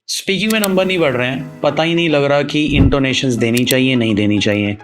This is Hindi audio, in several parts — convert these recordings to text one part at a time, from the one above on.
स्पीकिंग में नंबर नहीं बढ़ रहे हैं, पता ही नहीं लग रहा कि इंटोनेशंस देनी चाहिए नहीं देनी चाहिए।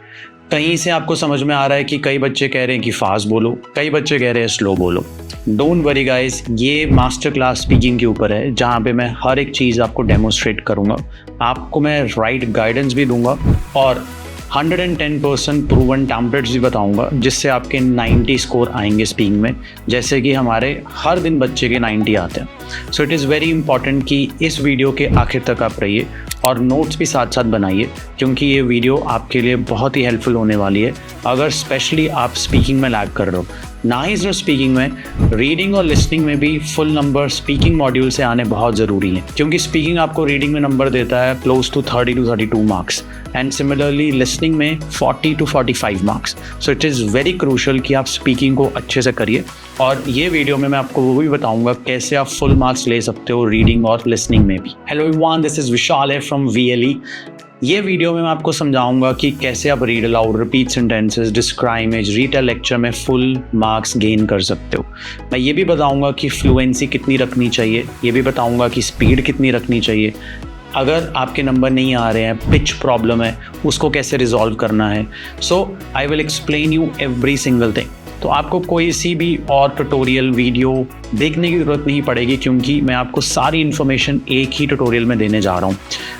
कहीं से आपको समझ में आ रहा है कि कई बच्चे कह रहे हैं कि फास्ट बोलो, कई बच्चे कह रहे हैं स्लो बोलो। डोंट वरी गाइस, ये मास्टर क्लास स्पीकिंग के ऊपर है जहाँ पे मैं हर एक चीज़ आपको डेमोस्ट्रेट करूँगा, आपको मैं राइट गाइडेंस भी दूंगा और 110% प्रूवन टेम्पलेट्स भी बताऊंगा जिससे आपके 90 स्कोर आएंगे स्पीकिंग में, जैसे कि हमारे हर दिन बच्चे के 90 आते हैं। सो इट इज़ वेरी इंपॉर्टेंट कि इस वीडियो के आखिर तक आप रहिए और नोट्स भी साथ साथ बनाइए, क्योंकि ये वीडियो आपके लिए बहुत ही हेल्पफुल होने वाली है अगर स्पेशली आप स्पीकिंग में लैग कर रहे हो। ना ही सिर्फ स्पीकिंग में, रीडिंग और लिसनिंग में भी फुल नंबर स्पीकिंग मॉड्यूल से आने बहुत ज़रूरी है, क्योंकि स्पीकिंग आपको रीडिंग में नंबर देता है close to 30 to 32 marks and similarly listening में 40 to 45 marks. So it is very crucial कि आप स्पीकिंग को अच्छे से करिए और ये वीडियो में मैं आपको वो भी बताऊंगा कैसे आप फुल मार्क्स ले सकते हो रीडिंग और लिसनिंग में भी। Hello everyone, this is Vishal from VLE। ये वीडियो में मैं आपको समझाऊंगा कि कैसे आप read aloud, repeat sentences, describe image, retail lecture में फुल मार्क्स गेन कर सकते हो। मैं ये भी बताऊंगा कि फ्लुएंसी कितनी रखनी चाहिए, ये भी बताऊंगा कि स्पीड कितनी रखनी चाहिए। अगर आपके नंबर नहीं आ रहे हैं, पिच प्रॉब्लम है, उसको कैसे रिजॉल्व करना है। So I will explain you every single thing. तो आपको कोई सी भी और ट्यूटोरियल वीडियो देखने की ज़रूरत नहीं पड़ेगी, क्योंकि मैं आपको सारी इन्फॉर्मेशन एक ही ट्यूटोरियल में देने जा रहा हूँ।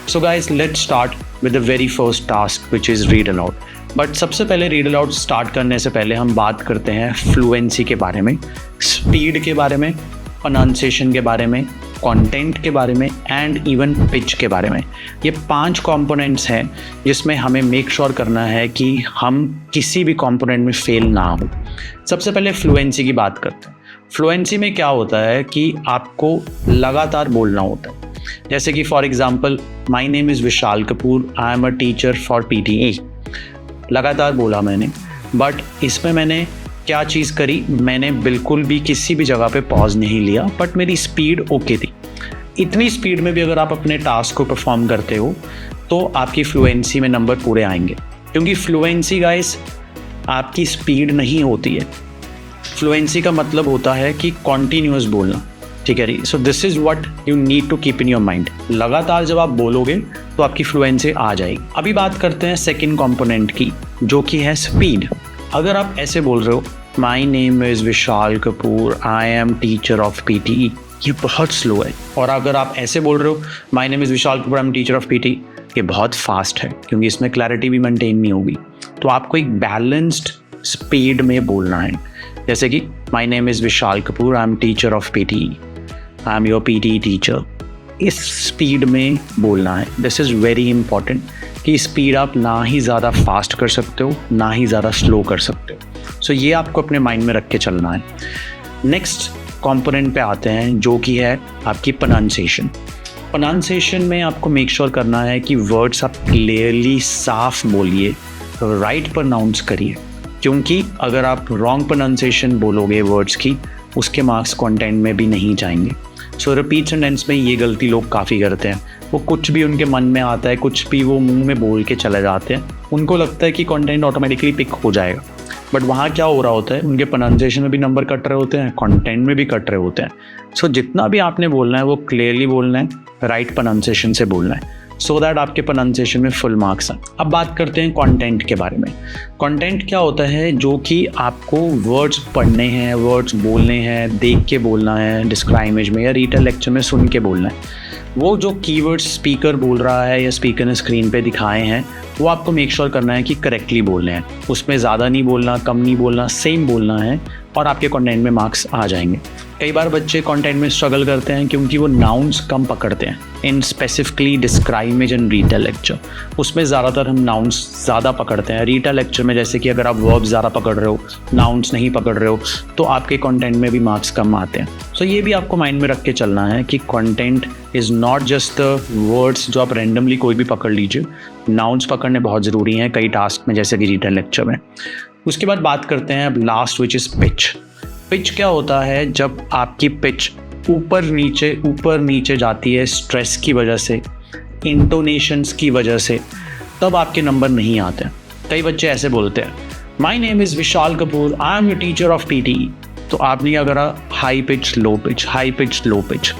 So guys, let's start with the very first task which is read aloud. But सबसे पहले रीड अलाउड स्टार्ट करने से पहले हम बात करते हैं फ्लुएंसी के बारे में, स्पीड के बारे में, प्रोनाउंसिएशन के बारे में, कंटेंट के बारे में एंड इवन पिच के बारे में। ये 5 कंपोनेंट्स हैं जिसमें हमें मेक श्योर करना है कि हम किसी भी कंपोनेंट में फेल ना हो। सबसे पहले फ्लुएंसी की बात करते हैं। फ्लुएंसी में क्या होता है कि आपको लगातार बोलना होता है। जैसे कि for example, my name is Vishal Kapoor, I am a teacher for PTE। लगातार बोला मैंने, बट इसमें मैंने क्या चीज़ करी, मैंने बिल्कुल भी किसी भी जगह पे पॉज नहीं लिया, बट मेरी स्पीड ओके थी। इतनी स्पीड में भी अगर आप अपने टास्क को परफॉर्म करते हो तो आपकी फ्लुएंसी में नंबर पूरे आएंगे, क्योंकि फ्लुएंसी गाइस आपकी स्पीड नहीं होती है। फ्लुएंसी का मतलब होता है कि कॉन्टीन्यूअस बोलना, ठीक है। So this is what you need to keep in your mind. लगातार जब आप बोलोगे तो आपकी फ्लुएंसी आ जाएगी। अभी बात करते हैं सेकेंड कॉम्पोनेंट की, जो कि है स्पीड। अगर आप ऐसे बोल रहे हो, my name is Vishal Kapoor, I am teacher of PTE, ये बहुत स्लो है। और अगर आप ऐसे बोल रहे हो, my name is Vishal Kapoor, I am teacher of PTE, ये बहुत फास्ट है, क्योंकि इसमें क्लैरिटी भी मेंटेन नहीं होगी। तो आपको एक बैलेंस्ड स्पीड में बोलना है, जैसे कि my name is Vishal Kapoor, I am teacher of PTE, I am your PTE teacher. इस स्पीड में बोलना है। दिस इज़ वेरी इंपॉर्टेंट कि स्पीड आप ना ही ज़्यादा फास्ट कर सकते हो, ना ही ज़्यादा स्लो कर सकते हो। सो ये आपको अपने माइंड में रख के चलना है। नेक्स्ट कंपोनेंट पे आते हैं, जो कि है आपकी प्रोनाउंसिएशन। प्रोनाउंसिएशन में आपको मेक श्योर करना है कि वर्ड्स आप क्लियरली साफ बोलिए, राइट प्रोनाउंस करिए, क्योंकि अगर आप रॉन्ग प्रोनाउंसिएशन बोलोगे वर्ड्स की, उसके मार्क्स कंटेंट में भी नहीं जाएंगे। सो रिपीट सेंटेंस में ये गलती लोग काफ़ी करते हैं। वो कुछ भी उनके मन में आता है, कुछ भी वो मुंह में बोल के चले जाते हैं, उनको लगता है कि कंटेंट ऑटोमेटिकली पिक हो जाएगा, बट वहाँ क्या हो रहा होता है, उनके प्रोनाउंसिएशन में भी नंबर कट रहे होते हैं, कंटेंट में भी कट रहे होते हैं। सो जितना भी आपने बोलना है वो क्लियरली बोलना है, राइट प्रोनाउंसिएशन से बोलना है, सो दैट आपके प्रोनाउंसिएशन में फुल मार्क्स आए। अब बात करते हैं कंटेंट के बारे में। कंटेंट क्या होता है, जो कि आपको वर्ड्स पढ़ने हैं, वर्ड्स बोलने हैं, देख के बोलना है, डिस्क्राइब इमेज में या रीटेल लेक्चर में सुन के बोलना है। वो जो कीवर्ड्स स्पीकर बोल रहा है या स्पीकर ने स्क्रीन पे दिखाए हैं, वो आपको मेक श्योर करना है कि करेक्टली बोलने हैं। उसमें ज़्यादा नहीं बोलना, कम नहीं बोलना, सेम बोलना है और आपके कंटेंट में मार्क्स आ जाएंगे। कई बार बच्चे कंटेंट में स्ट्रगल करते हैं क्योंकि वो नाउन्स कम पकड़ते हैं। In specifically describe image and retell lecture, उसमें ज़्यादातर हम नाउन्स ज़्यादा पकड़ते हैं। रीटेल लेक्चर में जैसे कि अगर आप वर्ब ज़्यादा पकड़ रहे हो, नाउन्स नहीं पकड़ रहे हो, तो आपके कंटेंट में भी मार्क्स कम आते हैं। सो ये भी आपको माइंड में रख के चलना है कि content is not just the words जो आप रैंडमली कोई भी पकड़ लीजिए। नाउन्स पकड़ने बहुत ज़रूरी हैं कई टास्क में, जैसे कि रीटेल लेक्चर में। उसके बाद बात करते हैं अब last, which is pitch. Pitch क्या होता है, जब आपकी पिच ऊपर नीचे जाती है स्ट्रेस की वजह से, इंटोनेशंस की वजह से, तब आपके नंबर नहीं आते। कई बच्चे ऐसे बोलते हैं, my name is Vishal Kapoor, I am your teacher of PTE। तो आपने क्या करा, high pitch low pitch, high pitch low pitch.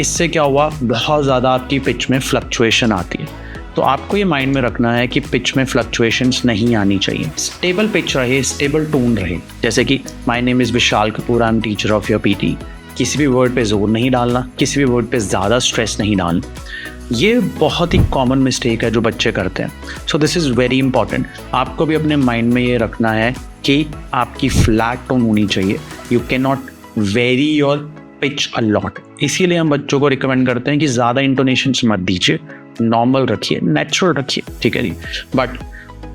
इससे क्या हुआ, बहुत ज़्यादा आपकी पिच में फ्लक्चुएशन आती है। तो आपको ये माइंड में रखना है कि पिच में फ्लक्चुएशंस नहीं आनी चाहिए, स्टेबल पिच रहे, स्टेबल टोन रहे। जैसे कि my name is Vishal Kapoor, I am teacher of your PT. किसी भी वर्ड पे जोर नहीं डालना, किसी भी वर्ड पे ज़्यादा स्ट्रेस नहीं डालना। ये बहुत ही कॉमन मिस्टेक है जो बच्चे करते हैं। सो दिस इज़ वेरी इंपॉर्टेंट। आपको भी अपने माइंड में ये रखना है कि आपकी फ्लैट टोन होनी चाहिए। You can not very your pitch a lot. इसीलिए हम बच्चों को रिकमेंड करते हैं कि ज़्यादा इंटोनेशंस मत दीजिए, नॉर्मल रखिए, नेचुरल रखिए, ठीक है जी। बट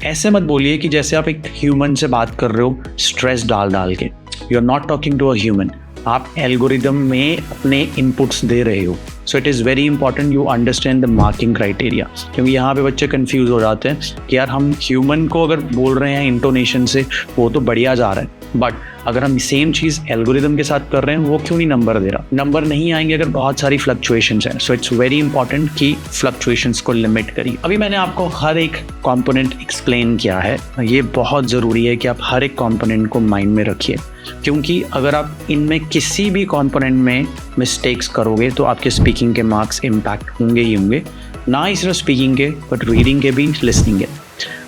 ऐसे मत बोलिए कि जैसे आप एक ह्यूमन से बात कर रहे हो स्ट्रेस डाल डाल के। You are not talking to a human, आप एल्गोरिदम में अपने इनपुट्स दे रहे हो। So it is very important you understand the marking criteria, क्योंकि यहाँ पे बच्चे कंफ्यूज हो जाते हैं कि यार हम ह्यूमन को अगर बोल रहे हैं इंटोनेशन से वो तो बढ़िया जा रहा है, बट अगर हम सेम चीज़ एल्गोरिदम के साथ कर रहे हैं वो क्यों नहीं नंबर दे रहा। नंबर नहीं आएंगे अगर बहुत सारी फ्लक्चुएशंस हैं। सो इट्स वेरी इंपॉर्टेंट कि फ्लक्चुएशंस को लिमिट करिए। अभी मैंने आपको हर एक कंपोनेंट एक्सप्लेन किया है, ये बहुत ज़रूरी है कि आप हर एक कंपोनेंट को माइंड में रखिए, क्योंकि अगर आप इनमें किसी भी कंपोनेंट में मिस्टेक्स करोगे तो आपके स्पीकिंग के मार्क्स इम्पैक्ट होंगे ही होंगे, ना ही सिर्फ स्पीकिंग के बट रीडिंग के भी, लिसनिंग के।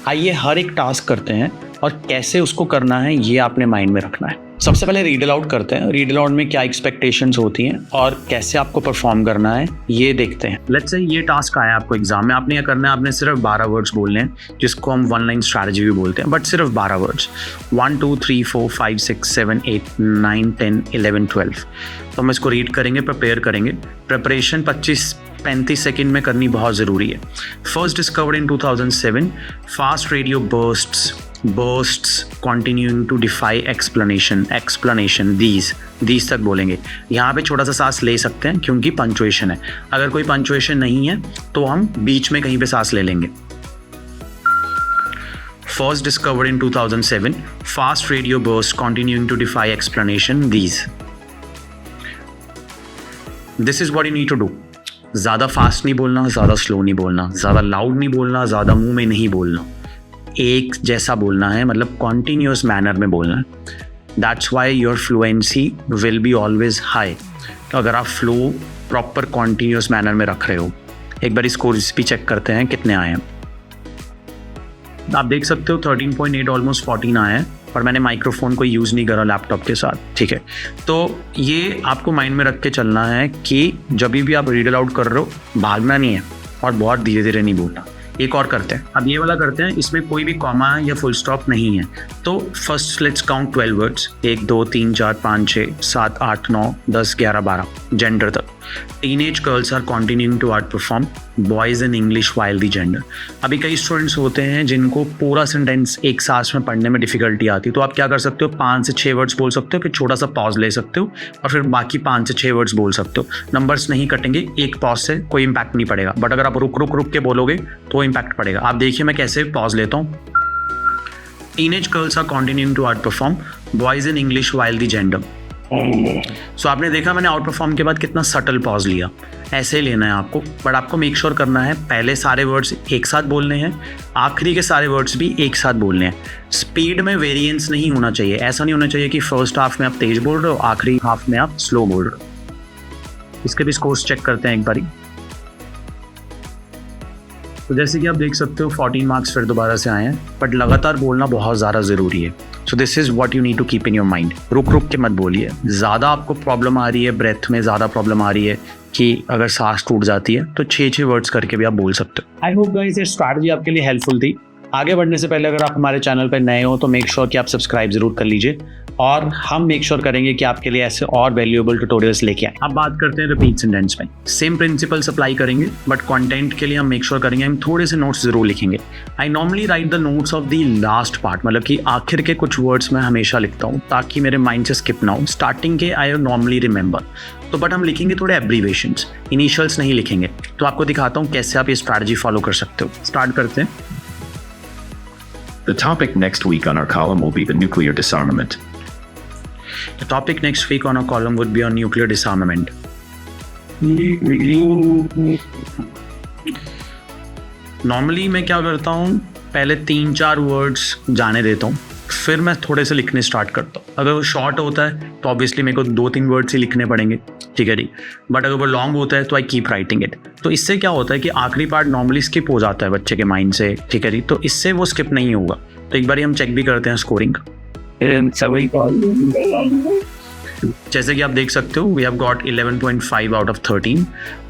आइए हर एक टास्क करते हैं और कैसे उसको करना है ये आपने माइंड में रखना है। सबसे पहले रीड अलाउड करते हैं। रीड अलाउड में क्या एक्सपेक्टेशंस होती हैं और कैसे आपको परफॉर्म करना है ये देखते हैं। लेट्स से ये टास्क आया आपको एग्जाम में, आपने क्या करना है, आपने सिर्फ 12 वर्ड्स बोलने हैं, जिसको हम वन लाइन स्ट्रैटेजी भी बोलते हैं, बट सिर्फ 12 वर्ड्स। 1 2 3 4 5 6 7 8 9 10 11 12। तो हम इसको रीड करेंगे, प्रिपेयर करेंगे। प्रिपरेशन 25-35 सेकेंड में करनी बहुत ज़रूरी है। First discovered in 2007, fast radio bursts continuing to defy explanation these तक बोलेंगे। यहाँ पे छोटा सा सांस ले सकते हैं क्योंकि पंचुएशन है। अगर कोई पंचुएशन नहीं है तो हम बीच में कहीं पे सांस ले लेंगे। First discovered in 2007, fast radio bursts continuing to defy explanation this is what you need to do। ज़्यादा फास्ट नहीं बोलना, ज़्यादा स्लो नहीं बोलना, ज़्यादा लाउड नहीं बोलना, ज़्यादा मुंह में नहीं बोलना, एक जैसा बोलना है, मतलब कॉन्टीन्यूस मैनर में बोलना है। That's why your fluency will be always high. तो अगर आप फ्लो प्रॉपर कॉन्टीन्यूस मैनर में रख रहे हो, एक बार स्कोर्स भी चेक करते हैं कितने आए हैं। आप देख सकते हो 13.8 ऑलमोस्ट 14 आए हैं, और मैंने माइक्रोफोन को यूज़ नहीं करा लैपटॉप के साथ, ठीक है। तो ये आपको माइंड में रख के चलना है कि जब भी आप रीड अलाउड कर रहे हो भागना नहीं है और बहुत धीरे धीरे नहीं बोलना। एक और करते हैं, अब ये वाला करते हैं, इसमें कोई भी कॉमा या फुल स्टॉप नहीं है। तो first let's count 12 words, 1 2 3 4 5 6 7 8 9 10 11 12 gender तक। Teenage girls are continuing to outperform boys in English while the gender. अभी कई स्टूडेंट्स होते हैं जिनको पूरा सेंटेंस एक सांस में पढ़ने में डिफिकल्टी आती है, तो आप क्या कर सकते हो, 5 से 6 वर्ड्स बोल सकते हो, फिर छोटा सा पॉज ले सकते हो और फिर बाकी 5 से 6 वर्ड्स बोल सकते हो। नंबर्स नहीं कटेंगे, एक पॉज से कोई इम्पैक्ट नहीं पड़ेगा, बट अगर आप रुक रुक रुक के बोलोगे तो इम्पैक्ट पड़ेगा। आप देखिए मैं कैसे पॉज लेता हूँ। Teenage girls are continuing to outperform boys in English while the gender. So आपने देखा मैंने आउट परफॉर्म के बाद कितना सटल पॉज लिया। ऐसे ही लेना है आपको, बट आपको मेक श्योर करना है पहले सारे वर्ड्स एक साथ बोलने हैं, आखिरी के सारे वर्ड्स भी एक साथ बोलने हैं। स्पीड में वेरिएंस नहीं होना चाहिए। ऐसा नहीं होना चाहिए कि फर्स्ट हाफ में आप तेज बोल रहे हो, आखिरी हाफ में आप स्लो बोल रहे हो। इसके भी स्कोर्स चेक करते हैं एक बारी। तो जैसे कि आप देख सकते हो 14 मार्क्स फिर दोबारा से आए हैं, बट लगातार बोलना बहुत ज़्यादा ज़रूरी है। So this is what you need to keep in your mind. रुक रुक के मत बोलिए। ज़्यादा आपको प्रॉब्लम आ रही है, ब्रेथ में ज़्यादा प्रॉब्लम आ रही है कि अगर सांस टूट जाती है, तो 6 वर्ड्स करके भी आप बोल सकते हो। आई होप गाइस ये स्ट्रैटेजी आपके लिए हेल्पफुल थी। आगे बढ़ने से पहले अगर आप हमारे चैनल पर नए हो तो मेक श्योर कि आप सब्सक्राइब जरूर कर लीजिए, और हम मेक श्योर करेंगे कि आपके लिए ऐसे और वैल्यूएबल ट्यूटोरियल्स लेके आए। अब बात करते हैं रिपीट सेंटेंस में। सेम प्रिंसिपल्स अप्लाई करेंगे, बट कंटेंट के लिए हम मेक श्योर करेंगे हम थोड़े से नोट्स जरूर लिखेंगे। I normally right the notes of the last part, मतलब कि आखिर के कुछ वर्ड्स मैं हमेशा लिखता हूँ ताकि मेरे माइंड से स्किप ना हो। स्टार्टिंग के आई नॉर्मली रिमेंबर, तो बट हम लिखेंगे थोड़े एब्रीवेशंस, इनिशियल्स नहीं लिखेंगे। तो आपको दिखाता हूँ कैसे आप ये स्ट्रैटेजी फॉलो कर सकते हो। स्टार्ट करते हैं। The topic next week on our column will be the nuclear disarmament. The topic next week on our column would be on nuclear disarmament. Normally मैं क्या करता हूँ, पहले 3-4 वर्ड्स जाने देता हूँ, फिर मैं थोड़े से लिखने स्टार्ट करता हूँ। अगर वो शॉर्ट होता है तो ऑब्वियसली मेरे को 2-3 वर्ड्स ही लिखने पड़ेंगे, ठीक है जी। बट अगर वो लॉन्ग होता है तो आई कीप राइटिंग इट। तो इससे क्या होता है कि आखिरी पार्ट नॉर्मली स्किप हो जाता है बच्चे के माइंड से, ठीक है जी। तो इससे वो स्किप नहीं होगा। तो एक बार हम चेक भी करते हैं स्कोरिंग। जैसे कि आप देख सकते हो we have got 11.5 out of 13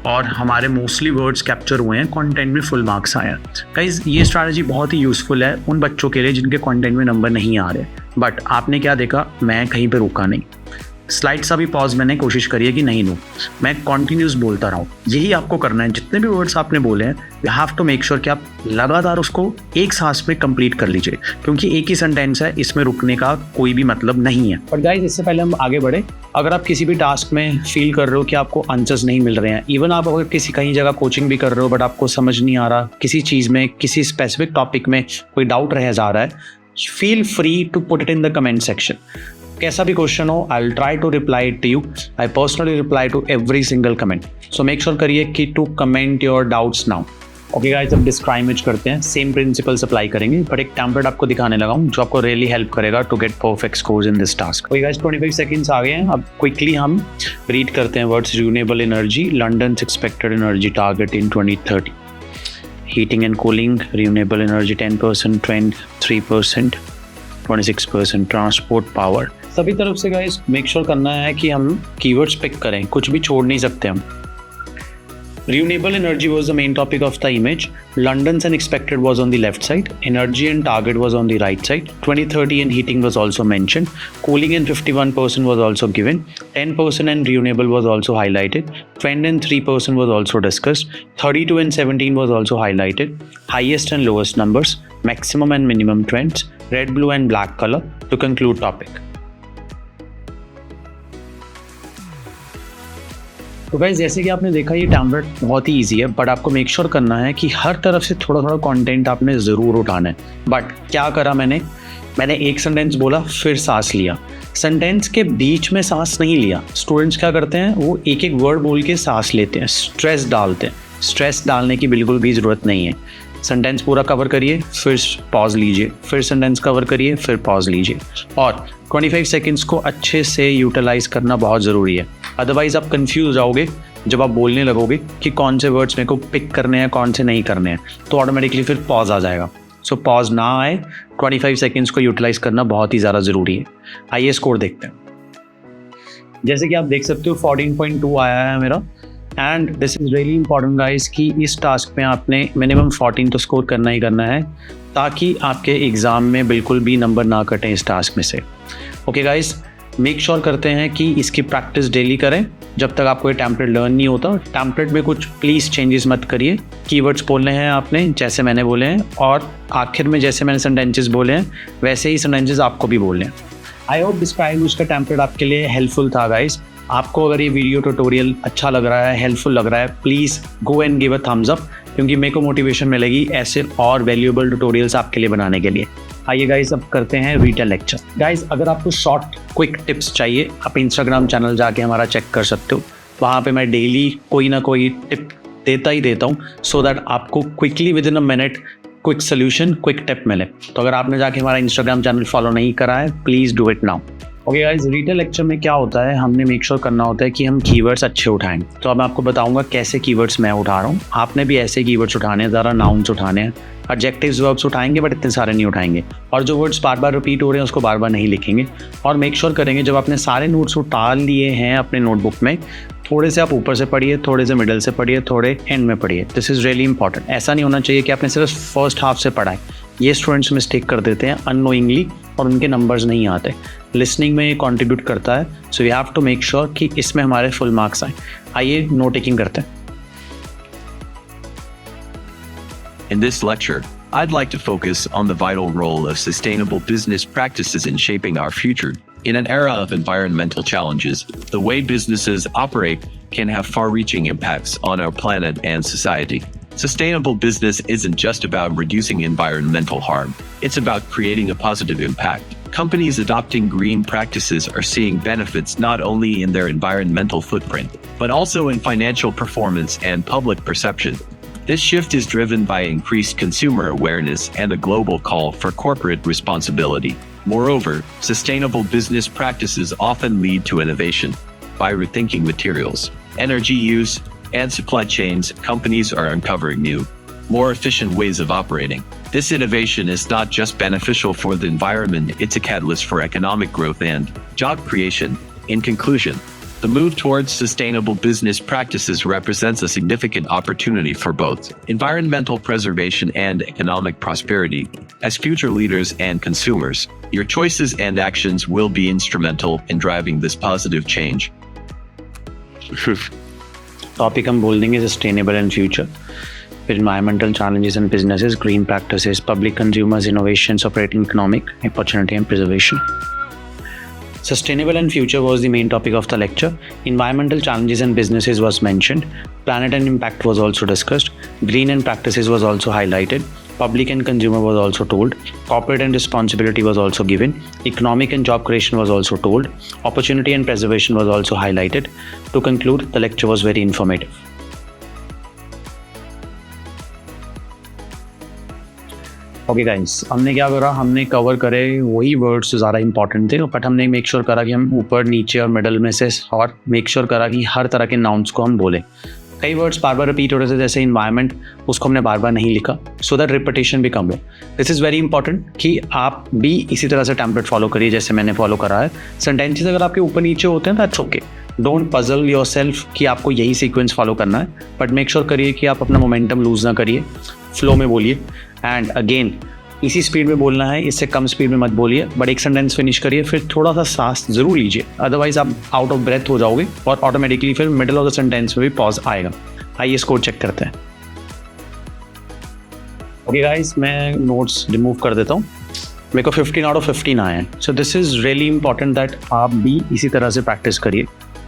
और हमारे मोस्टली वर्ड्स कैप्चर हुए हैं, कंटेंट में फुल मार्क्स आया। गाइस ये स्ट्रैटेजी बहुत ही यूज़फुल है उन बच्चों के लिए जिनके कंटेंट में नंबर नहीं आ रहे। बट आपने क्या देखा, मैं कहीं पे रुका नहीं, स्लाइड्स अभी पॉज मैंने कोशिश करी है कि नहीं लूँ, मैं कॉन्टिन्यूस बोलता रहा हूँ। यही आपको करना है। जितने भी वर्ड्स आपने बोले हैं you have to make sure कि आप लगातार उसको एक सांस में कंप्लीट कर लीजिए, क्योंकि एक ही सेंटेंस है, इसमें रुकने का कोई भी मतलब नहीं है। पर गाइस इससे पहले हम आगे बढ़े, अगर आप किसी भी टास्क में फील कर रहे हो कि आपको आंसर्स नहीं मिल रहे हैं, इवन आप अगर किसी कहीं जगह कोचिंग भी कर रहे हो बट आपको समझ नहीं आ रहा, किसी चीज़ में किसी स्पेसिफिक टॉपिक में कोई डाउट रह जा रहा है, feel free to put it in the comment section. कैसा भी क्वेश्चन हो, I will try to reply to you. I personally reply to every single comment. So make sure करिए कि to comment your doubts now. Okay guys, अब डिस्क्राइब इमेज करते हैं, सेम प्रिंसिपल्स अप्लाई करेंगे, बट एक टेम्पलेट आपको दिखाने लगा हूँ जो आपको रियली हेल्प करेगा to get perfect scores in this task. Okay guys, 25 seconds आ गए हैं। अब क्विकली हम रीड करते हैं words. Renewable energy, London's expected energy target in 2030। Heating and cooling, renewable energy 10%, trend 3%, 26%, transport power. सभी तरफ से गाइस मेक श्योर करना है कि हम कीवर्ड्स पिक करें, कुछ भी छोड़ नहीं सकते हम। Renewable energy was the main topic of the image. London's and expected was on the left side. Energy and target was on the right side. 2030 and heating was also mentioned. Cooling and 51% was also given. 10% and renewable was also highlighted. Trend and 3% was also discussed. 32 and 17 was also highlighted. Highest and lowest numbers. Maximum and minimum trends. Red, blue and black color to conclude topic. तो गाइस जैसे कि आपने देखा ये टेम्पलेट बहुत ही इजी है, बट आपको मेक श्योर करना है कि हर तरफ से थोड़ा थोड़ा कंटेंट आपने ज़रूर उठाना है। बट क्या करा मैंने एक सेंटेंस बोला फिर सांस लिया, सेंटेंस के बीच में सांस नहीं लिया। स्टूडेंट्स क्या करते हैं, वो एक एक वर्ड बोल के सांस लेते हैं, स्ट्रेस डालते हैं। स्ट्रेस डालने की बिल्कुल भी ज़रूरत नहीं है। सेंटेंस पूरा कवर करिए, फिर पॉज लीजिए, फिर सेंटेंस कवर करिए, फिर पॉज लीजिए। और 25 सेकेंड्स को अच्छे से यूटिलाइज करना बहुत ज़रूरी है, अदरवाइज़ आप कंफ्यूज जाओगे जब आप बोलने लगोगे कि कौन से वर्ड्स मेरे को पिक करने हैं, कौन से नहीं करने हैं, तो ऑटोमेटिकली फिर पॉज आ जाएगा। सो पॉज ना आए, 25 सेकेंड्स को यूटिलाइज करना बहुत ही ज़्यादा ज़रूरी है। आइए स्कोर देखते हैं। जैसे कि आप देख सकते हो 14.2 आया है मेरा, and this is really important guys कि इस टास्क में आपने मिनिमम 14 तो स्कोर करना ही करना है, ताकि आपके एग्ज़ाम में बिल्कुल भी नंबर ना कटें इस टास्क में से। ओके गाइस, मेक श्योर करते हैं कि इसकी प्रैक्टिस डेली करें जब तक आपको ये टेम्पलेट लर्न नहीं होता। टेम्पलेट में कुछ प्लीज़ चेंजेस मत करिए, कीवर्ड्स बोलने हैं आपने जैसे मैंने बोले हैं, और आखिर में जैसे मैंने सेंटेंसेस बोले हैं वैसे ही सेंटेंसेस आपको भी बोलने हैं। आई होप डिस्क्राइब उसका टेम्पलेट आपके लिए हेल्पफुल था गाइस। आपको अगर ये वीडियो ट्यूटोरियल अच्छा लग रहा है, हेल्पफुल लग रहा है, please go and give a thumbs up, क्योंकि मेरे को मोटिवेशन मिलेगी ऐसे और वैल्यूएबल ट्यूटोरियल्स आपके लिए बनाने के लिए। आइए गाइस अब करते हैं रिटेल लेक्चर। गाइस अगर आपको शॉर्ट क्विक टिप्स चाहिए, आप इंस्टाग्राम चैनल जाके हमारा चेक कर सकते हो। वहाँ पे मैं डेली कोई ना कोई टिप देता ही देता हूँ, सो दैट आपको quickly with in a minute quick solution, quick tip मिले। तो अगर आपने जाके हमारा इंस्टाग्राम चैनल फॉलो नहीं करा है, please do it now. Okay guys, retail lecture में क्या होता है, हमने मेक श्योर करना होता है कि हम कीवर्ड्स अच्छे उठाएं। तो अब मैं आपको बताऊंगा कैसे कीवर्ड्स मैं उठा रहा हूँ। आपने भी ऐसे कीवर्ड्स उठाने हैं, ज़रा नाउन्स उठाने हैं, एडजेक्टिव्स वर्ब्स उठाएंगे बट इतने सारे नहीं उठाएंगे, और जो वर्ड्स बार बार रिपीट हो रहे हैं उसको बार बार नहीं लिखेंगे। और मेक श्योर करेंगे जब आपने सारे नोट्स उठा लिए हैं अपने नोटबुक में, थोड़े से आप ऊपर से पढ़िए, थोड़े से मिडल से पढ़िए, थोड़े एंड में पढ़िए। This is really important. ऐसा नहीं होना चाहिए कि आपने सिर्फ फर्स्ट हाफ से पढ़ा है। ये स्टूडेंट्स मिस्टेक कर देते हैं अननोइंगली और उनके नंबर्स नहीं आते। लिसनिंग में ये कॉन्ट्रीब्यूट करता है, so we have to make sure कि इसमें हमारे फुल मार्क्स आए। आइए नोट टेकिंग करते हैं। In this lecture, I'd like to focus on the vital role of sustainable business practices in shaping our future. In an era of environmental challenges, the way businesses operate can have far-reaching impacts on our planet and society. Sustainable business isn't just about reducing environmental harm. It's about creating a positive impact. Companies adopting green practices are seeing benefits not only in their environmental footprint, but also in financial performance and public perception. This shift is driven by increased consumer awareness and a global call for corporate responsibility. Moreover, sustainable business practices often lead to innovation. By rethinking materials, energy use, and supply chains, companies are uncovering new, more efficient ways of operating. This innovation is not just beneficial for the environment, it's a catalyst for economic growth and job creation. In conclusion, the move towards sustainable business practices represents a significant opportunity for both environmental preservation and economic prosperity. As future leaders and consumers, your choices and actions will be instrumental in driving this positive change. Topic हम बोल देंगे सस्टेनेबल एंड फ्यूचर, फिर environmental challenges and businesses, green practices, public consumers, innovations, operating economic opportunity and preservation. Sustainable and future was the main topic of the lecture. Environmental challenges and businesses was mentioned. Planet and impact was also discussed. Green and practices was also highlighted. Public and consumer was also told. Corporate and responsibility was also given. Economic and job creation was also told. Opportunity and preservation was also highlighted. To conclude, the lecture was very informative. Okay guys, हमने क्या करा, हमने कवर करे वही वर्ड्स जो ज़्यादा इंपॉर्टेंट थे, बट हमने मेक श्योर करा कि हम ऊपर नीचे और मिडल में से, और मेक श्योर करा कि हर तरह के नाउन्स को हम बोलें. कई वर्ड्स बार बार रिपीट हो रहे थे, जैसे इन्वायरमेंट, उसको हमने बार बार नहीं लिखा, सो दैट रिपीटेशन भी कम हो. दिस इज़ वेरी इंपॉर्टेंट कि आप भी इसी तरह से टेम्पलेट फॉलो करिए जैसे मैंने फॉलो करा है. सेंटेंसेस अगर आपके ऊपर नीचे होते हैं that's okay, don't puzzle your self कि आपको यही सीक्वेंस फॉलो करना है, बट मेक श्योर करिए कि आप अपना मोमेंटम लूज़ ना करिए, फ्लो में बोलिए. एंड अगेन इसी स्पीड में बोलना है, इससे कम स्पीड में मत बोलिए, बट एक सेंटेंस फिनिश करिए, फिर थोड़ा सा सांस जरूर लीजिए, अदरवाइज आप आउट ऑफ ब्रेथ हो जाओगे और ऑटोमेटिकली फिर मिडिल ऑफ द सेंटेंस में भी पॉज आएगा. आइए स्कोर चेक करते हैं. ओके गाइस, मैं नोट्स रिमूव कर देता हूँ. मेरे को 15 आउट ऑफ 15 आए हैं. सो this is really important that आप भी इसी तरह से प्रैक्टिस करिए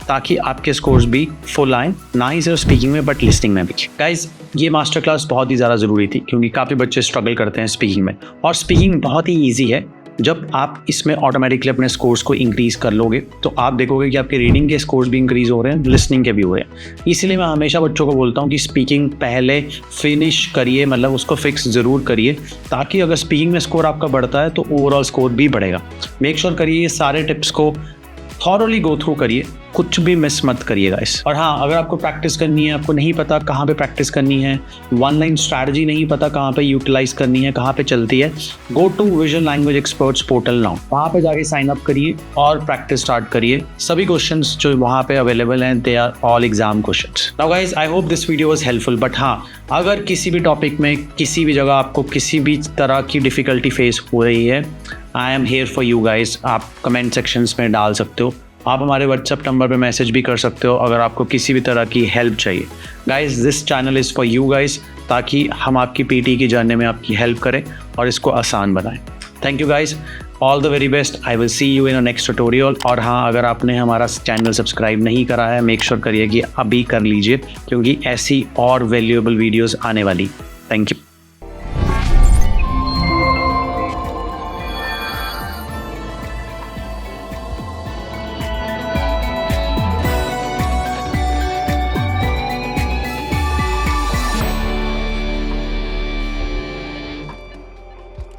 ताकि आपके स्कोर्स भी फुल आएँ, ना ही सिर्फ स्पीकिंग में बट लिसनिंग में भी. गाइस, ये मास्टर क्लास बहुत ही ज़्यादा ज़रूरी थी क्योंकि काफ़ी बच्चे स्ट्रगल करते हैं स्पीकिंग में, और स्पीकिंग बहुत ही ईजी है. जब आप इसमें ऑटोमेटिकली अपने स्कोर्स को इंक्रीज़ कर लोगे तो आप देखोगे कि आपके रीडिंग के स्कोर्स भी इंक्रीज़ हो रहे हैं, लिसनिंग के भी हो रहे हैं. इसलिए मैं हमेशा बच्चों को बोलता हूँ कि स्पीकिंग पहले फिनिश करिए, मतलब उसको फिक्स ज़रूर करिए, ताकि अगर स्पीकिंग में स्कोर आपका बढ़ता है तो ओवरऑल स्कोर भी बढ़ेगा. मेक श्योर करिए ये सारे टिप्स को थॉरली गो थ्रू करिए, कुछ भी मिस मत करिएगा इस. और हाँ, अगर आपको प्रैक्टिस करनी है, आपको नहीं पता कहाँ पे प्रैक्टिस करनी है, वन लाइन स्ट्रैटेजी नहीं पता कहाँ पे यूटिलाइज करनी है, कहाँ पे चलती है, go to Vision Language Experts portal now. वहाँ पे जाके साइन अप करिए और प्रैक्टिस स्टार्ट करिए. सभी क्वेश्चंस जो वहाँ पे अवेलेबल हैं they are all exam questions. Now guys, I hope this video was helpful. But हाँ, अगर किसी भी टॉपिक में किसी भी जगह आपको किसी भी तरह की डिफ़िकल्टी फेस हो रही है, I am here for you guys. आप कमेंट सेक्शंस में डाल सकते हो, आप हमारे व्हाट्सएप नंबर पे मैसेज भी कर सकते हो अगर आपको किसी भी तरह की हेल्प चाहिए. Guys, this channel is for you guys, ताकि हम आपकी पीटी की जर्नी में आपकी हेल्प करें और इसको आसान बनाएं. Thank you guys, all the very best. I will see you in a next tutorial. और हाँ, अगर आपने हमारा चैनल सब्सक्राइब नहीं करा है, मेक श्योर करिए कि अभी कर लीजिए, क्योंकि ऐसी और वैल्यूएबल वीडियोज़ आने वाली. Thank you.